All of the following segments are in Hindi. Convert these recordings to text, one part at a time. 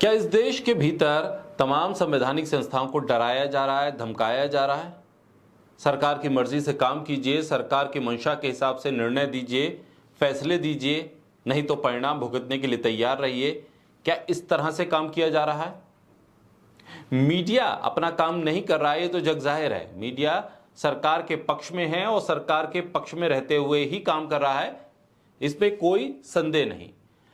क्या इस देश के भीतर तमाम संवैधानिक संस्थाओं को डराया जा रहा है, धमकाया जा रहा है? सरकार की मर्जी से काम कीजिए, सरकार की मंशा के हिसाब से निर्णय दीजिए, फैसले दीजिए, नहीं तो परिणाम भुगतने के लिए तैयार रहिए। क्या इस तरह से काम किया जा रहा है? मीडिया अपना काम नहीं कर रहा है, ये तो जग जाहिर है। मीडिया सरकार के पक्ष में है और सरकार के पक्ष में रहते हुए ही काम कर रहा है, इसमें कोई संदेह नहीं।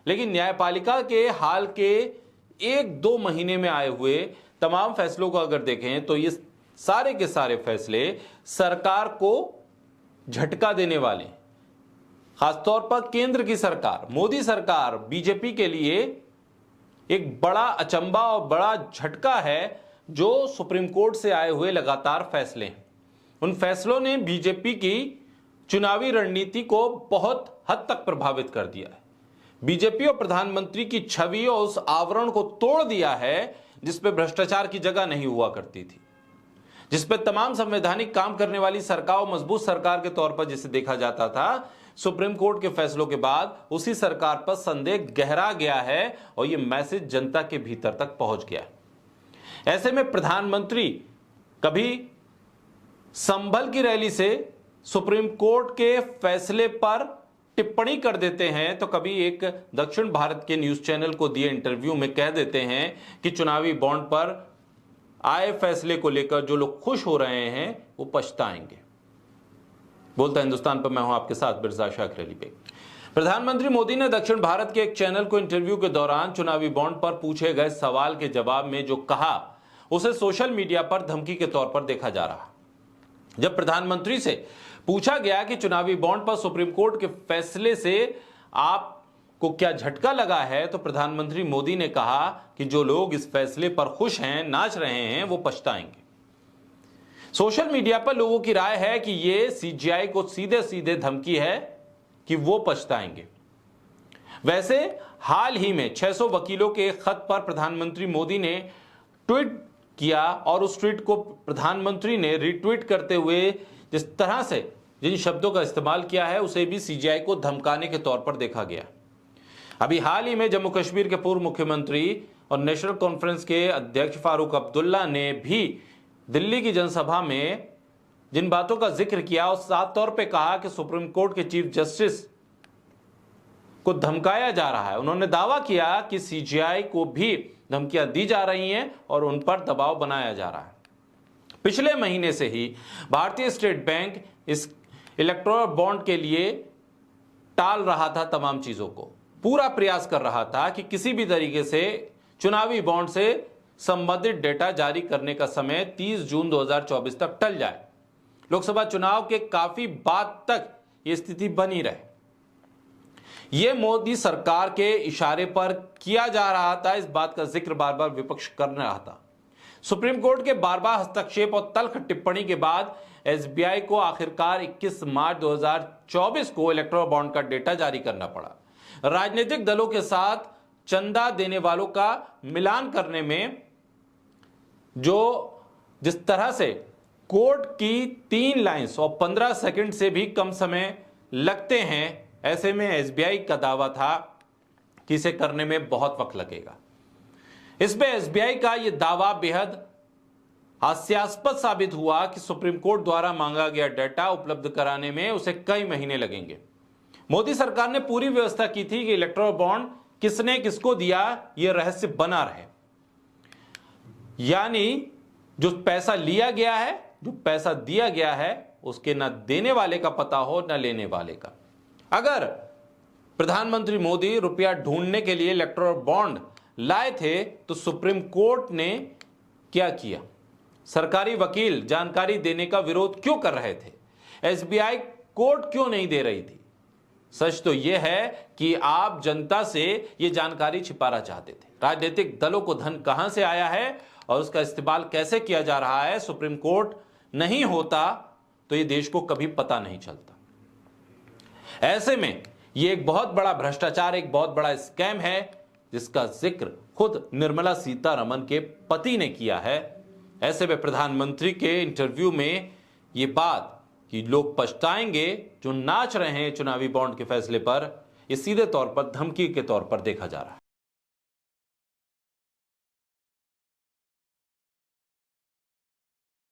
लेकिन न्यायपालिका के हाल के 1-2 महीने में आए हुए तमाम फैसलों को अगर देखें तो ये सारे के सारे फैसले सरकार को झटका देने वाले, खासतौर पर केंद्र की सरकार, मोदी सरकार, बीजेपी के लिए एक बड़ा अचंबा और बड़ा झटका है जो सुप्रीम कोर्ट से आए हुए लगातार फैसले हैं। उन फैसलों ने बीजेपी की चुनावी रणनीति को बहुत हद तक प्रभावित कर दिया है। बीजेपी और प्रधानमंत्री की छवि और उस आवरण को तोड़ दिया है जिसपे भ्रष्टाचार की जगह नहीं हुआ करती थी, जिसपे तमाम संवैधानिक काम करने वाली सरकार, मजबूत सरकार के तौर पर जिसे देखा जाता था। सुप्रीम कोर्ट के फैसलों के बाद उसी सरकार पर संदेह गहरा गया है और यह मैसेज जनता के भीतर तक पहुंच गया है। ऐसे में प्रधानमंत्री कभी संभल की रैली से सुप्रीम कोर्ट के फैसले पर टिप्पणी कर देते हैं, तो कभी एक दक्षिण भारत के न्यूज चैनल को दिए इंटरव्यू में कह देते हैं कि चुनावी बॉन्ड पर आए फैसले को लेकर जो लोग खुश हो रहे हैं वो पछताएंगे। बोलता हिंदुस्तान पर मैं हूं आपके साथ बिरसा शाकिर अली बेग। प्रधानमंत्री मोदी ने दक्षिण भारत के एक चैनल को इंटरव्यू के दौरान चुनावी बॉन्ड पर पूछे गए सवाल के जवाब में जो कहा, उसे सोशल मीडिया पर धमकी के तौर पर देखा जा रहा। जब प्रधानमंत्री से पूछा गया कि चुनावी बॉन्ड पर सुप्रीम कोर्ट के फैसले से आपको क्या झटका लगा है, तो प्रधानमंत्री मोदी ने कहा कि जो लोग इस फैसले पर खुश हैं, नाच रहे हैं, वो पछताएंगे। सोशल मीडिया पर लोगों की राय है कि ये सीजीआई को सीधे सीधे धमकी है कि वो पछताएंगे। वैसे हाल ही में 600 वकीलों के एक खत पर प्रधानमंत्री मोदी ने ट्वीट किया और उस ट्वीट को प्रधानमंत्री ने रीट्वीट करते हुए जिस तरह से जिन शब्दों का इस्तेमाल किया है, उसे भी सीजीआई को धमकाने के तौर पर देखा गया। अभी हाल ही में जम्मू कश्मीर के पूर्व मुख्यमंत्री और नेशनल कॉन्फ्रेंस के अध्यक्ष फारूक अब्दुल्ला ने भी दिल्ली की जनसभा में जिन बातों का जिक्र किया और साफ तौर पे कहा कि सुप्रीम कोर्ट के चीफ जस्टिस को धमकाया जा रहा है। उन्होंने दावा किया कि सीजीआई को भी धमकियां दी जा रही हैं और उन पर दबाव बनाया जा रहा है। पिछले महीने से ही भारतीय स्टेट बैंक इस इलेक्टोरल बॉन्ड के लिए टाल रहा था, तमाम चीजों को पूरा प्रयास कर रहा था कि किसी भी तरीके से चुनावी बॉन्ड से संबंधित डेटा जारी करने का समय 30 जून 2024 तक टल जाए। लोकसभा चुनाव के काफी बाद तक यह स्थिति बनी रहे। यह मोदी सरकार के इशारे पर किया जा रहा था। इस बात का जिक्र बार बार विपक्ष कर रहा था। सुप्रीम कोर्ट के बार बार हस्तक्षेप और तल्ख टिप्पणी के बाद एसबीआई को आखिरकार 21 मार्च 2024 को इलेक्टोरल बॉन्ड का डेटा जारी करना पड़ा। राजनीतिक दलों के साथ चंदा देने वालों का मिलान करने में जिस तरह से कोर्ट की 3 लाइंस और 15 सेकंड से भी कम समय लगते हैं, ऐसे में एसबीआई का दावा था कि इसे करने में बहुत वक्त लगेगा। इसमें एसबीआई का यह दावा बेहद हास्यास्पद साबित हुआ कि सुप्रीम कोर्ट द्वारा मांगा गया डेटा उपलब्ध कराने में उसे कई महीने लगेंगे। मोदी सरकार ने पूरी व्यवस्था की थी कि इलेक्टोरल बॉन्ड किसने किसको दिया, यह रहस्य बना रहे। यानी जो पैसा लिया गया है, जो पैसा दिया गया है, उसके ना देने वाले का पता हो ना लेने वाले का। अगर प्रधानमंत्री मोदी रुपया ढूंढने के लिए इलेक्टोरल बॉन्ड लाए थे तो सुप्रीम कोर्ट ने क्या किया? सरकारी वकील जानकारी देने का विरोध क्यों कर रहे थे? एसबीआई कोर्ट क्यों नहीं दे रही थी? सच तो यह है कि आप जनता से यह जानकारी छिपाना चाहते थे। राजनीतिक दलों को धन कहां से आया है और उसका इस्तेमाल कैसे किया जा रहा है, सुप्रीम कोर्ट नहीं होता तो यह देश को कभी पता नहीं चलता। ऐसे में यह एक बहुत बड़ा भ्रष्टाचार, एक बहुत बड़ा स्कैम है जिसका जिक्र खुद निर्मला सीतारमण के पति ने किया है। ऐसे में प्रधानमंत्री के इंटरव्यू में यह बात कि लोग पछताएंगे जो नाच रहे हैं चुनावी बॉन्ड के फैसले पर, यह सीधे तौर पर धमकी के तौर पर देखा जा रहा है।